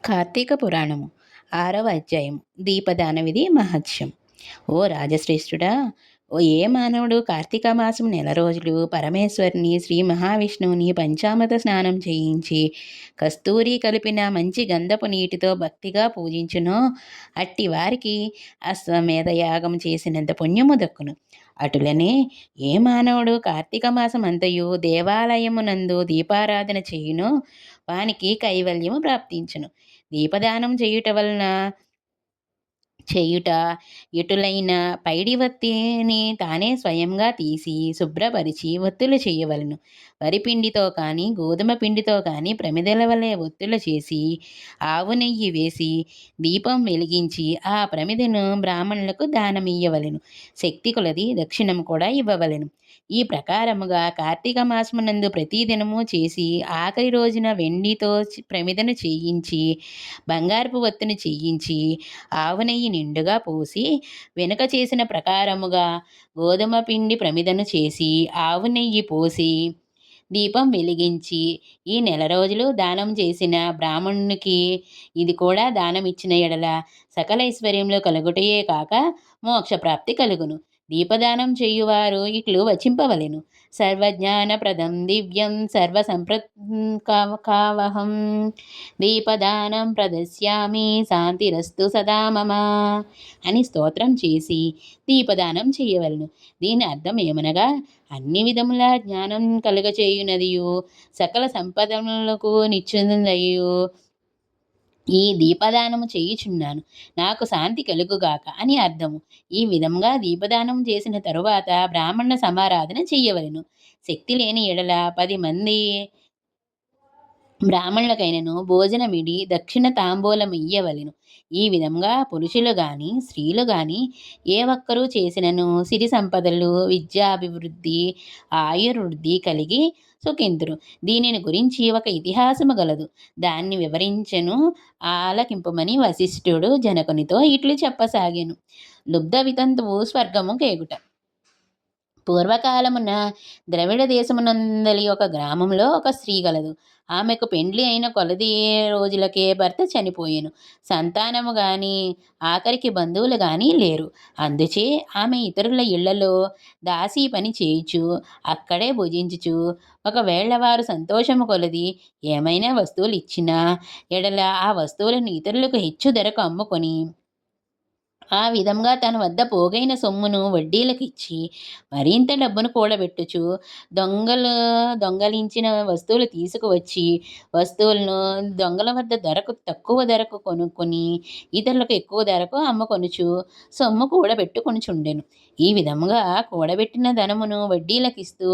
కార్తీక పురాణము 6వ అధ్యాయం దీపదాన విధి మహత్యం. ఓ రాజశ్రేష్ఠుడా, ఓ ఏ మానవుడు కార్తీక మాసం నెల రోజులు పరమేశ్వరుని శ్రీ మహావిష్ణువుని పంచామృత స్నానం చేయించి కస్తూరి కలిపిన మంచి గంధపు నీటితో భక్తిగా పూజించునో అట్టి వారికి అశ్వమేధ యాగం చేసినంత పుణ్యము దక్కును. అటులనే ఏ మానవుడు కార్తీక మాసం అంతయు దేవాలయమునందు దీపారాధన చేయునో వానికి కైవల్యము ప్రాప్తించును. దీపదానం చేయుట ఎటులైన పైడి వత్తిని తానే స్వయంగా తీసి శుభ్రపరిచి ఒత్తులు చేయవలను. వరిపిండితో కానీ గోధుమ పిండితో కానీ ప్రమిదల వలె ఒత్తులు చేసి ఆవు నెయ్యి వేసి దీపం వెలిగించి ఆ ప్రమిదను బ్రాహ్మణులకు దానమియ్యవలెను. శక్తి కొలది దక్షిణం కూడా ఇవ్వవలెను. ఈ ప్రకారముగా కార్తీక మాసమునందు ప్రతిదినము చేసి ఆఖరి రోజున వెండితో ప్రమిదను చేయించి బంగారపు వత్తును చేయించి ఆవు నెయ్యి నిండుగా పోసి వెనుక చేసిన ప్రకారముగా గోధుమ పిండి ప్రమిదను చేసి ఆవు నెయ్యి పోసి దీపం వెలిగించి ఈ నెల రోజులు దానం చేసిన బ్రాహ్మణునికి ఇది కూడా దానం ఇచ్చిన ఎడల సకల ఐశ్వర్యములు కలుగుటయే కాక మోక్షప్రాప్తి కలుగును. దీపదానం చేయువారు ఇట్లు వచింపవలెను. సర్వజ్ఞానప్రదం దివ్యం సర్వసంప్రకావహం దీపదానం ప్రదశ్యామి శాంతిరస్తు సదా మమ అని స్తోత్రం చేసి దీపదానం చేయవలను. దీని అర్థం ఏమనగా, అన్ని విధముల జ్ఞానం కలుగచేయునదియు సకల సంపదలకు నిచ్చునదయు ఈ దీపదానము చేయుచున్నాను, నాకు శాంతి కలుగుగాక అని అర్థము. ఈ విధంగా దీపదానం చేసిన తరువాత బ్రాహ్మణ సమారాధన చెయ్యవలెను. శక్తి లేని ఎడల 10 మంది బ్రాహ్మణులకైనను భోజనమిడి దక్షిణ తాంబూలం ఇయ్యవలెను. ఈ విధంగా పురుషులు గాని స్త్రీలు గాని ఏ ఒక్కరూ చేసినను సిరి సంపదలు విద్యాభివృద్ధి ఆయుర్వృద్ధి కలిగి సుఖింతురు. దీనిని గురించి ఒక ఇతిహాసము గలదు, దాన్ని వివరించెను ఆలకింపుమని వశిష్ఠుడు జనకునితో ఇట్లు చెప్పసాగాను. లుబ్ధ వితంతువు స్వర్గము కేగుట. పూర్వకాలమున ద్రవిడ దేశమునందలి ఒక గ్రామంలో ఒక స్త్రీ గలదు. ఆమెకు పెండ్లి అయిన కొలది రోజులకే భర్త చనిపోయెను. సంతానము గాని ఆఖరికి బంధువులు గాని లేరు. అందుచే ఆమె ఇతరుల ఇళ్లలో దాసీ పని చేయుచు అక్కడే భుజించుచు ఒకవేళ వారు సంతోషము కొలది ఏమైనా వస్తువులు ఇచ్చినా ఎడల ఆ వస్తువులను ఇతరులకు హెచ్చు ధరకు అమ్ముకొని ఆ విధంగా తన వద్ద పోగైన సొమ్మును వడ్డీలకు ఇచ్చి మరింత డబ్బును కూడబెట్టుచు దొంగలించిన వస్తువులు తీసుకువచ్చి వస్తువులను దొంగల వద్ద తక్కువ ధరకు కొనుక్కొని ఇతరులకు ఎక్కువ ధరకు అమ్ముకొనుచు సొమ్ము కూడబెట్టుకొనుచుండెను. ఈ విధముగా కూడబెట్టిన ధనమును వడ్డీలకు ఇస్తూ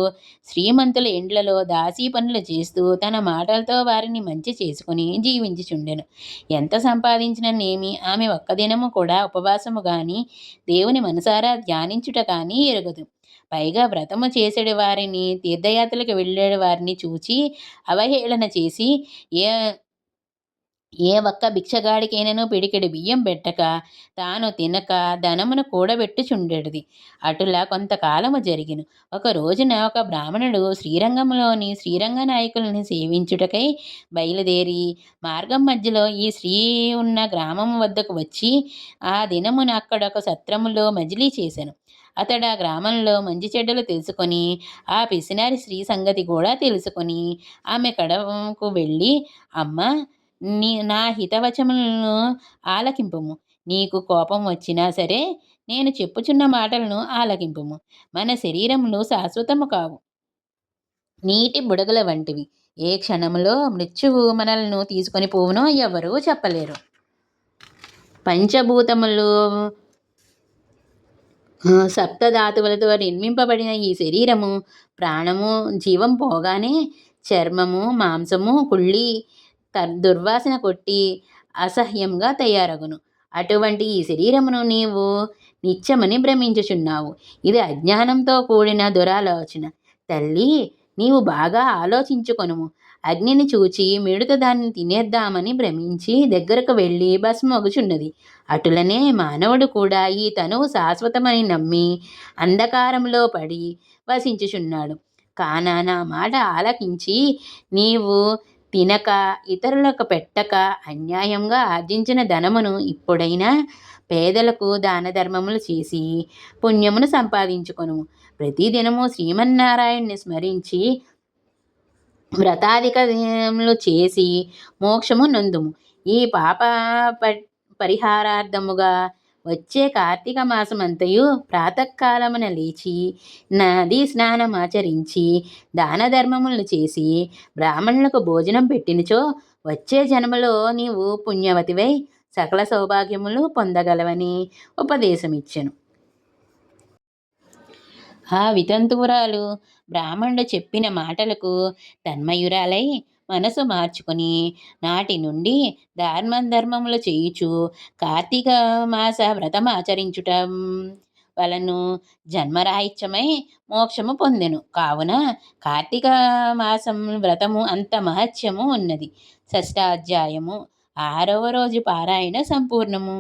శ్రీమంతుల ఇండ్లలో దాసీ పనులు చేస్తూ తన మాటలతో వారిని మంచి చేసుకుని జీవించుచుండెను. ఎంత సంపాదించిననేమి ఆమె ఒక్క దినము కూడా ఉపవాసము గాని దేవుని మనసారా ధ్యానించుట కానీ ఎరగదు. పైగా వ్రతము చేసేడు వారిని తీర్థయాత్రలకు వెళ్ళేడు వారిని చూచి అవహేళన చేసి ఏ ఒక్క భిక్షగాడికైనను పిడికెడు బియ్యం పెట్టక తాను తినక ధనమును కూడబెట్టుచుండెడిది. అటులా కొంతకాలము జరిగిన ఒక రోజున ఒక బ్రాహ్మణుడు శ్రీరంగంలోని శ్రీరంగ నాయకుల్ని సేవించుటకై బయలుదేరి మార్గం మధ్యలో ఈ స్త్రీ ఉన్న గ్రామం వద్దకు వచ్చి ఆ దినమున అక్కడొక సత్రములో మజిలీ చేశాను. అతడు ఆ గ్రామంలో మంచి చెడ్డలు తెలుసుకొని ఆ పిసినారి స్త్రీ సంగతి కూడా తెలుసుకొని ఆమె కడకు వెళ్ళి, అమ్మ, నా హితవచములను ఆలకింపుము. నీకు కోపం వచ్చినా సరే నేను చెప్పుచున్న మాటలను ఆలకింపుము. మన శరీరములు శాశ్వతము కావు, నీటి బుడగల వంటివి. ఏ క్షణములో మృత్యువు మనలను తీసుకొని పోవునో ఎవరూ చెప్పలేరు. పంచభూతములు సప్తధాతువులతో నిర్మింపబడిన ఈ శరీరము ప్రాణము జీవం పోగానే చర్మము మాంసము కుళ్ళి దుర్వాసన కొట్టి అసహ్యంగా తయారగును. అటువంటి ఈ శరీరమును నీవు నిత్యమని భ్రమించుచున్నావు. ఇది అజ్ఞానంతో కూడిన దురాలోచన. తల్లి, నీవు బాగా ఆలోచించుకొనుము. అగ్నిని చూచి మిడత దాన్ని తినేద్దామని భ్రమించి దగ్గరకు వెళ్ళి భస్మగుచున్నది. అటులనే మానవుడు కూడా ఈ తనువు శాశ్వతమని నమ్మి అంధకారంలో పడి వసించుచున్నాడు. కాన నా మాట ఆలకించి నీవు తినక ఇతరులకు పెట్టక అన్యాయంగా ఆర్జించిన ధనమును ఇప్పుడైనా పేదలకు దాన ధర్మములు చేసి పుణ్యమును సంపాదించుకొను. ప్రతిదినము శ్రీమన్నారాయణ్ణి స్మరించి వ్రతాధికములు చేసి మోక్షము నొందుము. ఈ పాప పరిహారార్థముగా వచ్చే కార్తీక మాసమంతయు ప్రాతకాలమున లేచి నదీ స్నానమాచరించి దాన ధర్మములు చేసి బ్రాహ్మణులకు భోజనం పెట్టినచో వచ్చే జన్మలో నీవు పుణ్యవతివై సకల సౌభాగ్యములు పొందగలవని ఉపదేశమిచ్చెను. ఆ వితంతువురాలు బ్రాహ్మణుడు చెప్పిన మాటలకు తన్మయురాలై మనసు మార్చుకొని నాటి నుండి ధర్మములు చేయుచు కార్తీక మాస వ్రతం ఆచరించుట వలను జన్మరాహిత్యమై మోక్షము పొందెను. కావున కార్తీక మాసం వ్రతము అంత మహత్యము ఉన్నది. షష్టాధ్యాయము 6వ రోజు పారాయణ సంపూర్ణము.